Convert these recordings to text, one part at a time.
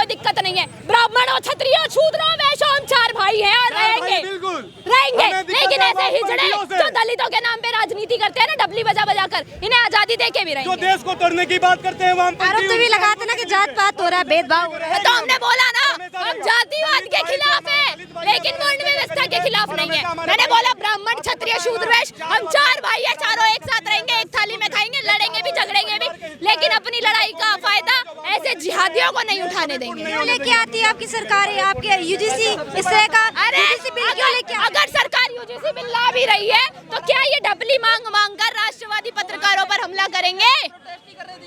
दिक्कत नहीं है। ब्राह्मणों, क्षत्रियों, शूद्रों, वैश्यों, हम 4 भाई हैं और रहेंगे। लेकिन ऐसे हिजड़े जो दलितों के नाम पे राजनीति करते हैं ना, डबली बजा बजा कर, इन्हें आजादी दे के भी रहेंगे। जो देश को तोड़ने की बात करते हैं वहाँ आरोप भी लगाते ना कि जात पात हो रहा है, भेदभाव हो रहा है। तो हमने बोला ना, हम जातिवाद के खिलाफ है, लेकिन वर्ण व्यवस्था के खिलाफ नहीं है। मैंने बोला ब्राह्मण, क्षत्रिय, शूद्र, वैश्य, हम 4 भाई है, चारों एक साथ रहेंगे, एक थाली में खाएंगे, लड़ेंगे भी, झगड़ेंगे भी, लेकिन अपनी लड़ाई का फायदा ऐसे जिहादियों को नहीं उठाने देंगे। लेके आती है आपकी सरकार, आपके यूजीसी इस तरह का यूजीसी बिल क्यों लेके? अगर सरकार यूजीसी बिल ला भी रही है तो क्या ये डबली मांग मांग कर राष्ट्रवादी पत्रकारों पर हमला करेंगे?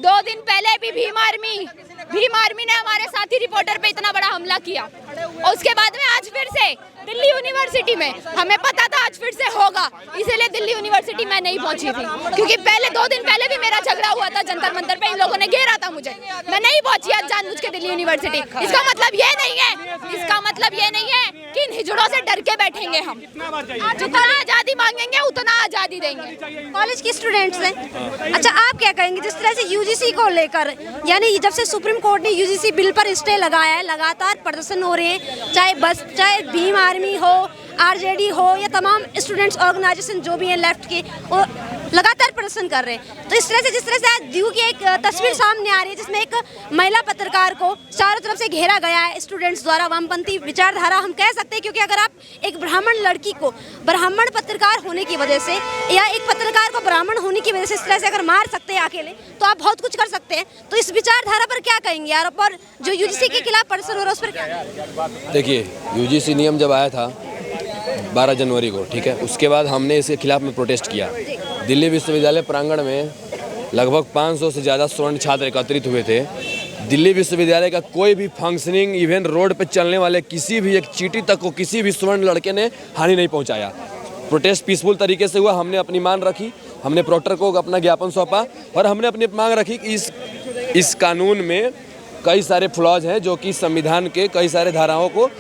2 दिन पहले भी भीम आर्मी ने हमारे साथी रिपोर्टर पे इतना बड़ा हमला किया, और उसके बाद में आज फिर से दिल्ली यूनिवर्सिटी में, हमें पता था आज फिर से होगा, इसीलिए दिल्ली यूनिवर्सिटी मैं नहीं पहुंची थी, क्योंकि पहले 2 दिन पहले भी मेरा झगड़ा हुआ था जंतर मंतर पे, इन लोगों ने घेरा था मुझे, मैं नहीं पहुंची आज जानबूझ के दिल्ली यूनिवर्सिटी। इसका मतलब ये नहीं है कि इन हिजड़ों से डर के बैठेंगे। हम जितना आजादी मांगेंगे उतना आजादी देंगे। कॉलेज के स्टूडेंट्स हैं। अच्छा, आप क्या कहेंगे जिस तरह से यूजीसी को लेकर, यानी जब से सुप्रीम कोर्ट ने यूजीसी बिल पर स्टे लगाया है, लगातार प्रदर्शन हो रहे हैं, चाहे भीम आर्मी हो, आरजेडी हो, या तमाम स्टूडेंट्स ऑर्गेनाइजेशन जो भी हैं लेफ्ट के, वो लगातार प्रदर्शन कर रहे हैं। तो इस तरह से जिस तरह से आज दीव की एक तस्वीर सामने आ रही है, जिसमें एक महिला पत्रकार को चारों तरफ से घेरा गया है स्टूडेंट्स द्वारा, वामपंथी विचारधारा हम कह सकते हैं, क्योंकि अगर आप एक ब्राह्मण लड़की को ब्राह्मण पत्रकार होने की वजह से, या एक पत्रकार को ब्राह्मण होने की वजह से इस तरह से अगर मार सकते हैं अकेले, तो आप बहुत कुछ कर सकते हैं। तो इस विचारधारा पर क्या कहेंगे यार, और जो यूजीसी के खिलाफ प्रदर्शन हो रहा है उस पर क्या? देखिए, यूजीसी नियम जब आया था 12 जनवरी को, ठीक है, उसके बाद हमने इसके खिलाफ में प्रोटेस्ट किया। दिल्ली विश्वविद्यालय प्रांगण में लगभग 500 से ज़्यादा स्वर्ण छात्र एकत्रित हुए थे। दिल्ली विश्वविद्यालय का कोई भी फंक्शनिंग इवेंट, रोड पर चलने वाले किसी भी एक चींटी तक को किसी भी स्वर्ण लड़के ने हानि नहीं पहुंचाया। प्रोटेस्ट पीसफुल तरीके से हुआ, हमने अपनी मांग रखी, हमने प्रोक्टर को अपना ज्ञापन सौंपा, और हमने अपनी मांग रखी कि इस कानून में कई सारे फ्लॉज हैं जो कि संविधान के कई सारे धाराओं को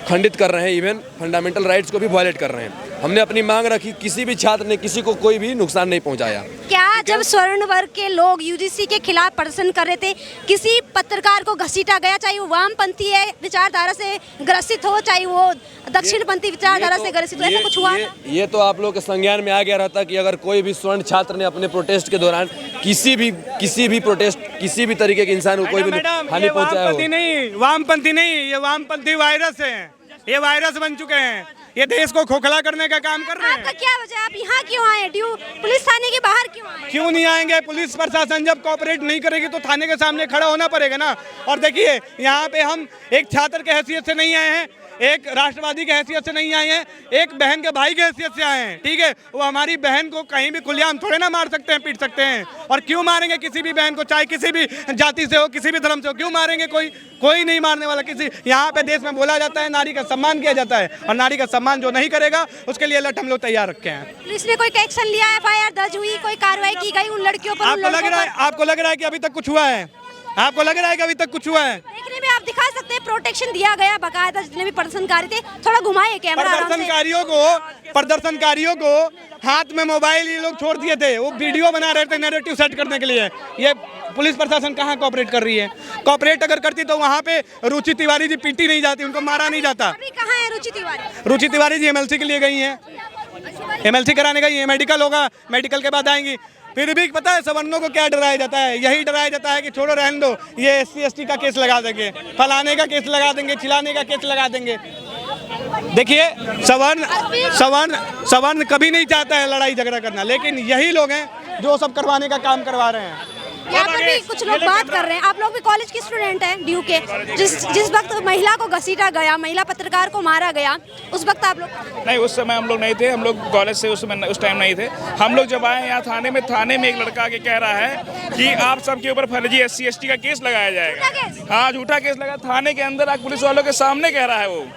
खंडित कर रहे हैं, इवन फंडामेंटल राइट्स को भी वायलेट कर रहे हैं। हमने अपनी मांग रखी, किसी भी छात्र ने किसी को कोई भी नुकसान नहीं पहुंचाया। क्या जब स्वर्ण वर्ग के लोग यूजीसी के खिलाफ प्रदर्शन कर रहे थे, किसी पत्रकार को घसीटा गया, चाहे वो वामपंथी है विचारधारा से ग्रसित हो, चाहे वो दक्षिणपंथी विचारधारा से ग्रसित हो, ऐसा कुछ हुआ? ये तो आप लोग के संज्ञान में आ गया रहता कि अगर कोई भी स्वर्ण छात्र ने अपने प्रोटेस्ट के दौरान किसी भी प्रोटेस्ट, किसी भी तरीके के इंसान को कोई भी हानि पहुंचाया हो। वामपंथी नहीं, ये वामपंथी वायरस है, ये वायरस बन चुके हैं, ये देश को खोखला करने का काम कर रहे हैं। आपका क्या वजह, आप यहाँ क्यों आए? पुलिस थाने के बाहर क्यों आए? क्यों नहीं आएंगे? पुलिस प्रशासन जब कोऑपरेट नहीं करेगी तो थाने के सामने खड़ा होना पड़ेगा ना। और देखिए, यहाँ पे हम एक छात्र के हैसियत से नहीं आए हैं, एक राष्ट्रवादी की हैसियत से नहीं आए हैं, एक बहन के भाई की हैसियत से आए हैं, ठीक है। वो हमारी बहन को कहीं भी खुलेआम थोड़े ना मार सकते हैं, पीट सकते हैं। और क्यों मारेंगे किसी भी बहन को, चाहे किसी भी जाति से हो, किसी भी धर्म से हो, क्यों मारेंगे? कोई नहीं मारने वाला। किसी यहाँ पे देश में बोला जाता है नारी का सम्मान किया जाता है, और नारी का सम्मान जो नहीं करेगा उसके लिए अलर्ट हम लोग तैयार रखे हैं। पुलिस ने कोई एक्शन लिया, FIR दर्ज हुई, कोई कार्रवाई की गई उन लड़कियों पर? आपको लग रहा है कि अभी तक कुछ हुआ है? आपको लग रहा है कि अभी तक कुछ हुआ है? देखने में आप दिखा सकते हैं, प्रोटेक्शन दिया गया बाकायदा, जितने भी प्रदर्शनकारी थे। थोड़ा घुमाए कैमरा। प्रदर्शनकारियों को हाथ में मोबाइल ये लोग छोड़ दिए थे, वो वीडियो बना रहे थे नैरेटिव सेट करने के लिए। ये पुलिस प्रशासन कहाँ कोऑपरेट कर रही है? कोऑपरेट अगर करती तो वहाँ पे रुचि तिवारी जी पीटी नहीं जाती, उनको मारा नहीं जाता। अभी कहाँ है रुचि तिवारी? रुचि तिवारी जी MLC के लिए गई हैं, MLC कराने गई है, मेडिकल होगा, मेडिकल के बाद आएंगी। फिर भी पता है सवर्णों को क्या डराया जाता है? यही डराया जाता है कि छोड़ो, रहने दो, ये SC ST का केस लगा देंगे, फलाने का केस लगा देंगे, चिल्लाने का केस लगा देंगे। देखिए, सवर्ण कभी नहीं चाहता है लड़ाई झगड़ा करना, लेकिन यही लोग हैं जो सब करवाने का काम करवा रहे हैं। यहाँ पर भी कुछ लोग बात कर रहे हैं। आप लोग भी कॉलेज के स्टूडेंट हैं ड्यू के। जिस वक्त महिला को घसीटा गया, महिला पत्रकार को मारा गया, उस वक्त आप लोग नहीं? उस समय हम लोग नहीं थे, हम लोग कॉलेज से उस टाइम नहीं थे। हम लोग जब आए यहाँ थाने में एक लड़का आके कह रहा है कि आप सबके ऊपर फर्जी SC ST का केस लगाया जाएगा। हाँ, झूठा केस लगा, थाने के अंदर पुलिस वालों के सामने कह रहा है वो।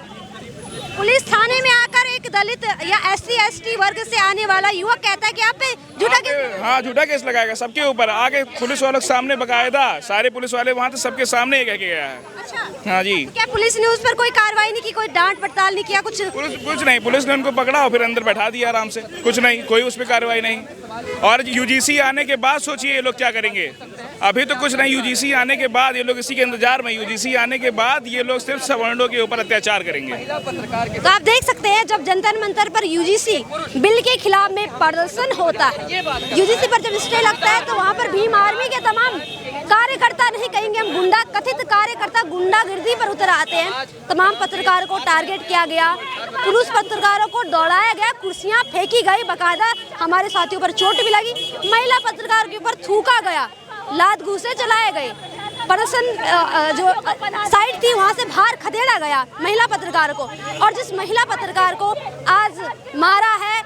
पुलिस थाने में आकर एक एक दलित या SC ST वर्ग से आने वाला युवक कहता है कि आप पे झूठा केस, हाँ झूठा केस लगाएगा सबके ऊपर। आगे पुलिस वालों के सामने बकायदा सारे पुलिस वाले वहाँ तो सबके सामने ही कह के गया है। अच्छा, हाँ जी। क्या पुलिस ने उस पर कोई कार्रवाई नहीं की, कोई डांट पड़ताल नहीं किया कुछ? कुछ नहीं, पुलिस ने उनको पकड़ा और फिर अंदर बैठा दिया आराम से। कुछ नहीं, कोई उस पर कार्रवाई नहीं। और UGC आने के बाद सोचिए ये लोग क्या करेंगे। अभी तो कुछ नहीं, UGC आने के बाद ये लोग इसी के इंतजार में, UGC आने के बाद ये लोग सिर्फ सवर्णों के ऊपर अत्याचार करेंगे। तो आप देख सकते हैं जब जंतर मंतर पर UGC बिल के खिलाफ में प्रदर्शन होता है, UGC पर जब स्टे लगता है तो वहाँ पर भीम आर्मी के तमाम कार्यकर्ता, नहीं कहेंगे हम गुंडा, कथित कार्यकर्ता गुंडागिर्दी पर उतर आते हैं। तमाम पत्रकारों को टारगेट किया गया, पुरुष पत्रकारों को दौड़ाया गया, कुर्सियां फेंकी गई, बकायदा हमारे साथियों पर चोट भी लगी, महिला पत्रकार के ऊपर थूका गया, लात घूंसे चलाए गए, प्रदर्शन जो साइड थी वहाँ से बाहर खदेड़ा गया महिला पत्रकार को। और जिस महिला पत्रकार को आज मारा है,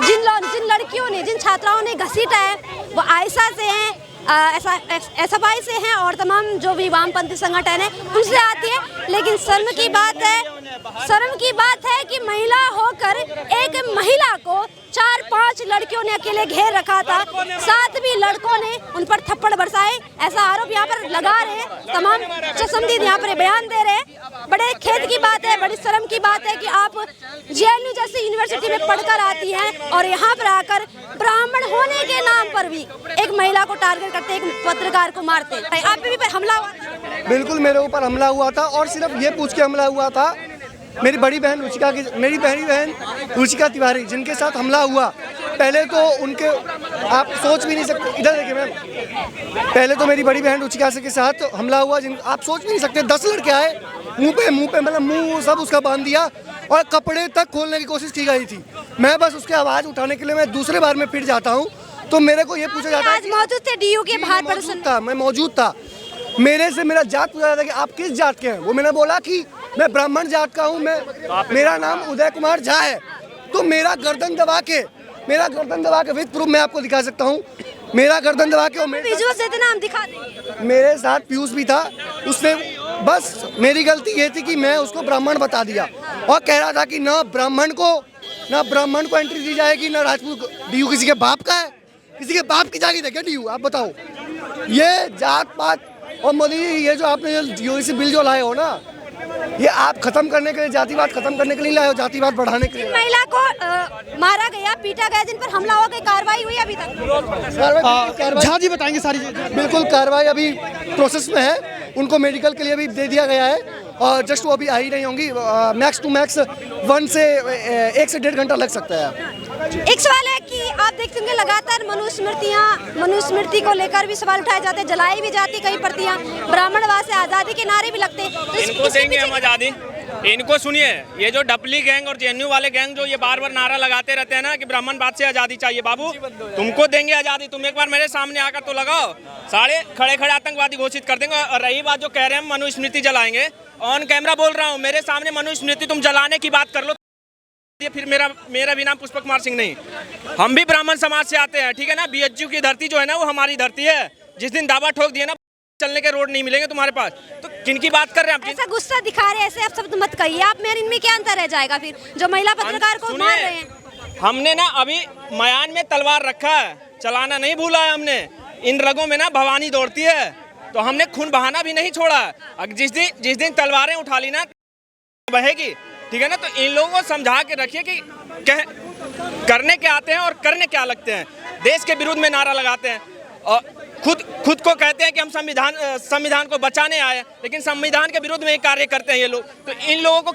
जिन लड़कियों ने, जिन छात्राओं ने घसीटा है, वो आयशा से हैं, SFI से हैं और तमाम जो भी वामपंथी संगठन है उनसे आती है। लेकिन शर्म की बात है कि महिला होकर एक महिला को 4-5 लड़कियों ने अकेले घेर रखा था, 7 भी लड़कों ने उन पर थप्पड़ बरसाए, ऐसा आरोप यहाँ पर लगा रहे हैं। तमाम चश्मदीद यहाँ पर बयान दे रहे हैं। बड़े खेद की बात है, बड़ी शर्म की बात है कि आप JNU जैसी यूनिवर्सिटी में पढ़कर आती हैं और यहाँ पर आकर ब्राह्मण होने के नाम पर भी एक महिला को टारगेट करते, एक पत्रकार को मारते। आप पे भी हमला हुआ? बिल्कुल मेरे ऊपर हमला हुआ था और सिर्फ ये पूछ के हमला हुआ था मेरी बड़ी बहन रुचिका तिवारी जिनके साथ हमला हुआ। पहले तो उनके, आप सोच भी नहीं सकते, इधर देखिए मैम, पहले तो मेरी बड़ी बहन रुचिका के साथ हमला हुआ, जिन आप सोच भी नहीं सकते। 10 लड़के आए, मुंह पे मतलब मुंह सब उसका बांध दिया और कपड़े तक खोलने की कोशिश की गई थी। मैं बस उसकी आवाज़ उठाने के लिए मैं दूसरे बार में फिर जाता हूँ तो मेरे को ये पूछा जाता है, आज मौजूद थे DU के बाहर प्रदर्शन था, मैं मौजूद था, मेरे से मेरा जात पूछा जाता है कि आप किस जात के हैं। वो मैंने बोला कि मैं ब्राह्मण जात का हूँ, मेरा नाम उदय कुमार झा है। तो मेरा गर्दन दबा के विद प्रूफ मैं आपको दिखा सकता हूँ, मेरा गर्दन दबा के, और मेरे साथ पीयूष भी था। उसने बस, मेरी गलती ये थी कि मैं उसको ब्राह्मण बता दिया और कह रहा था कि ना ब्राह्मण को एंट्री दी जाएगी, ना राजपूत। DU किसी के बाप का है? किसी के बाप की जागीर है क्या DU? आप बताओ। ये जात पात और मोदी जी, ये जो आपने UGC बिल जो लाए हो ना, ये आप खत्म करने के लिए, जातिवाद खत्म करने के लिए लाए हो, जातिवाद बढ़ाने के लिए। महिला को मारा गया, पीटा गया, जिन पर हमला हुआ, कोई कार्रवाई हुई अभी तक? झा जी बताएंगे सारी चीजें। बिल्कुल, कार्रवाई अभी प्रोसेस में है, उनको मेडिकल के लिए भी दे दिया गया है और जस्ट वो अभी आ ही नहीं होंगी। मैक्स टू मैक्स 1 से 1.5 घंटा लग सकता है। एक सवाल है कि आप देखते होंगे लगातार मनुस्मृति को लेकर भी सवाल उठाए जाते हैं, जलाई भी जाती कई प्रतियां, ब्राह्मणवाद से आज़ादी के नारे भी लगते हैं। तो इनको देंगे हम आज़ादी, इनको सुनिए, ये जो डपली गैंग और JNU वाले गैंग जो ये बार-बार नारा लगाते रहते हैं ना कि ब्राह्मणवाद से आज़ादी चाहिए, बाबू तुमको देंगे आज़ादी। तुम एक बार मेरे सामने आकर तो लगाओ, सारे खड़े आतंकवादी घोषित कर देंगे। और रही बात जो कह रहे हैं मनुस्मृति जलाएंगे, ऑन कैमरा बोल रहा हूँ, मेरे सामने मनुस्मृति तुम जलाने की बात कर लो, फिर मेरा भी नाम पुष्पक कुमार सिंह नहीं। हम भी ब्राह्मण समाज से आते हैं, ठीक है ना। BHU की धरती जो है ना वो हमारी धरती है। जिस दिन दावा ठोक दिए ना, चलने के रोड नहीं मिलेंगे तुम्हारे पास। तो किन की बात कर रहे हैं आप? ऐसा गुस्सा दिखा रहे हैं, ऐसे आप शब्द मत कहिए। आप मेरे इनमें क्या अंतर रह जाएगा फिर, जो महिला पत्रकार को मार रहे हैं? हमने ना अभी मयान में तलवार रखा है, चलाना नहीं भूला है हमने। इन रगों में ना भवानी दौड़ती है, तो हमने खून बहाना भी नहीं छोड़ा। जिस दिन तलवारें उठा ली ना बहेगी, ठीक है ना। तो इन लोगों को समझा के रखिए कि करने क्या आते हैं और करने क्या लगते हैं। देश के विरुद्ध में नारा लगाते हैं और खुद को कहते हैं कि हम संविधान को बचाने आए, लेकिन संविधान के विरुद्ध में ही कार्य करते हैं ये लोग। तो इन लोगों को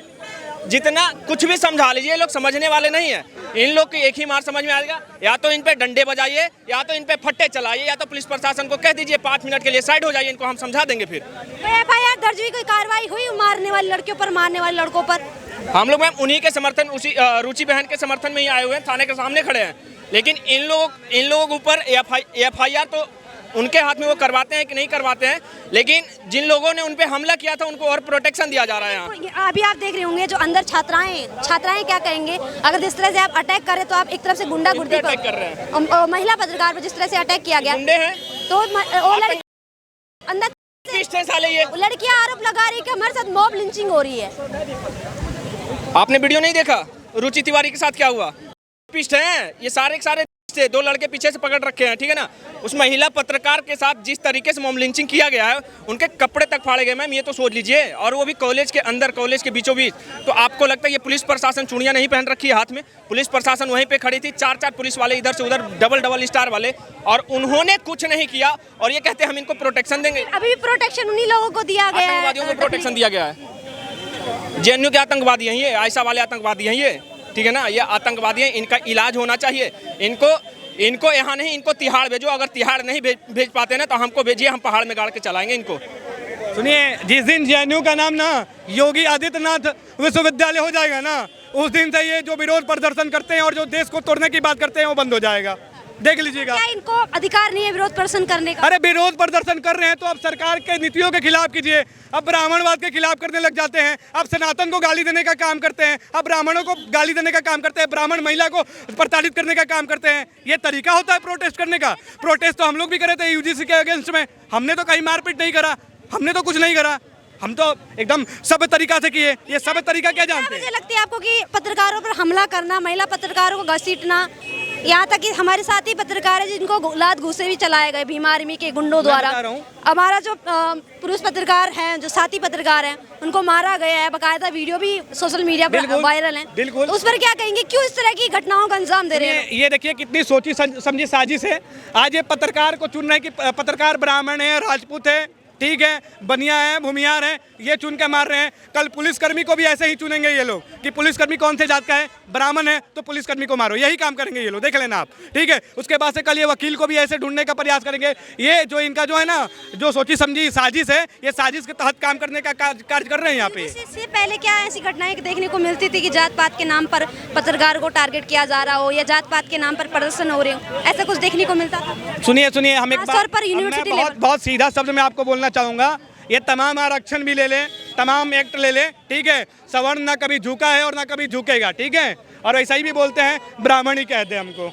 जितना कुछ भी समझा लीजिए, ये लोग समझने वाले नहीं है। इन लोग की एक ही मार समझ में आएगा, या तो इन पे डंडे बजाइए, या तो इन पे फट्टे चलाइए, या तो पुलिस प्रशासन को कह दीजिए 5 मिनट के लिए साइड हो जाइए, इनको हम समझा देंगे। फिर FIR दर्ज हुई, कोई कार्रवाई हुई मारने वाली लड़कियों पर, मारने वाले लड़कों पर? हम लोग मैम उन्हीं के समर्थन, उसी रुचि बहन के समर्थन में ही आए हुए हैं, थाने के सामने खड़े हैं। लेकिन इन लोगों के ऊपर FIR तो उनके हाथ में वो करवाते हैं कि नहीं करवाते हैं, लेकिन जिन लोगों ने उन पे हमला किया था उनको और प्रोटेक्शन दिया जा रहा है यहाँ। अभी आप देख रहे होंगे जो अंदर छात्राएं क्या कहेंगे अगर जिस तरह से आप अटैक करें, तो आप एक तरफ से गुंडागर्दी कर रहे हैं। महिला पत्रकार पर जिस तरह से अटैक किया गया, गुंडे हैं तो वो अंदर साले ये लड़कियां आरोप लगा रही है कि हमारे साथ मॉब लिंचिंग हो रही है। आपने वीडियो नहीं देखा? रुचि तिवारी के साथ क्या हुआ? पिस्ट हैं ये सारे के सारे, 2 लड़के पीछे से पकड़ रखे हैं, ठीक है ना। उस महिला पत्रकार के साथ जिस तरीके से मॉब लिंचिंग किया गया है, उनके कपड़े तक फाड़े गए मैम, ये तो सोच लीजिए, और वो भी कॉलेज के अंदर, कॉलेज के बीचों बीच। तो आपको लगता है ये पुलिस प्रशासन चूड़ियां नहीं पहन रखी है हाथ में? पुलिस प्रशासन वहीं पे खड़ी थी, 4-4 पुलिस वाले इधर से उधर, डबल स्टार वाले, और उन्होंने कुछ नहीं किया, और ये कहते हैं हम इनको प्रोटेक्शन देंगे। अभी भी प्रोटेक्शन उन्हीं लोगों को दिया गया है, आतंकवादियों को प्रोटेक्शन दिया गया है। जेएनयू के आतंकवादी हैं ये, आयशा वाले आतंकवादी हैं ये, ठीक है ना। ये आतंकवादी हैं, इनका इलाज होना चाहिए। इनको यहाँ नहीं, इनको तिहाड़ भेजो। अगर तिहाड़ नहीं भेज पाते ना तो हमको भेजिए, हम पहाड़ में गाड़ के चलाएंगे इनको। सुनिए, जिस दिन जेएनयू का नाम ना योगी आदित्यनाथ विश्वविद्यालय हो जाएगा ना, उस दिन से ये जो विरोध प्रदर्शन करते हैं और जो देश को तोड़ने की बात करते हैं वो बंद हो जाएगा, देख लीजिएगा। क्या इनको अधिकार नहीं है विरोध प्रदर्शन करने का? अरे विरोध प्रदर्शन कर रहे हैं तो अब सरकार के नीतियों के खिलाफ कीजिए, अब ब्राह्मणवाद के खिलाफ करने लग जाते हैं, अब सनातन को गाली देने का काम करते हैं, अब ब्राह्मणों को गाली देने का काम करते हैं, ब्राह्मण महिला को प्रताड़ित करने का काम करते हैं। ये तरीका होता है प्रोटेस्ट करने का? प्रोटेस्ट तो हम लोग भी करे थे यूजीसी के अगेंस्ट में, हमने तो कहीं मारपीट नहीं करा, हमने तो कुछ नहीं करा, हम तो एकदम सब तरीका से किए। ये सब तरीका क्या जानते हैं? मुझे लगती है आपको कि पत्रकारों पर हमला करना, महिला पत्रकारों को घसीटना, यहाँ तक कि हमारे साथी पत्रकार है जिनको लात घूसे भी चलाए गए भीम आर्मी के गुंडों द्वारा। हमारा जो पुरुष पत्रकार हैं, जो साथी पत्रकार हैं, उनको मारा गया है, बकायदा वीडियो भी सोशल मीडिया पर वायरल है। बिल्कुल, तो उस पर क्या कहेंगे, क्यों इस तरह की घटनाओं का अंजाम दे रहे हैं? ये देखिए कितनी सोची समझी साजिश है। आज ये पत्रकार को चुन रहे हैं कि पत्रकार ब्राह्मण है, राजपूत है, ठीक है, बनिया है, भूमियार है, ये चुन के मार रहे हैं। कल पुलिसकर्मी को भी ऐसे ही चुनेंगे ये लोग कि पुलिसकर्मी कौन से जात का है, ब्राह्मण है तो पुलिसकर्मी को मारो, यही काम करेंगे ये लोग, देख लेना आप, ठीक है। उसके बाद से कल ये वकील को भी ऐसे ढूंढने का प्रयास करेंगे। ये जो इनका जो है ना, जो सोची समझी साजिश है, ये साजिश के तहत काम करने का कार्य कर रहे हैं यहाँ पे। इससे पहले क्या ऐसी घटनाएं देखने को मिलती थी कि जात पात के नाम पर पत्रकार को टारगेट किया जा रहा हो या जात पात के नाम पर प्रदर्शन हो रहे हो, ऐसा कुछ देखने को मिलता था? सुनिए, हम एक खासतौर पर यूनिवर्सिटी लेवल, बहुत सीधा शब्द में आपको बोलना चाहूँगा, ये तमाम आरक्षण भी ले लें, तमाम एक्ट ले लें, ठीक है, सवर्ण ना कभी झुका है और ना कभी झुकेगा, ठीक है, और ऐसा ही भी बोलते हैं ब्राह्मण ही कहते हैं हमको।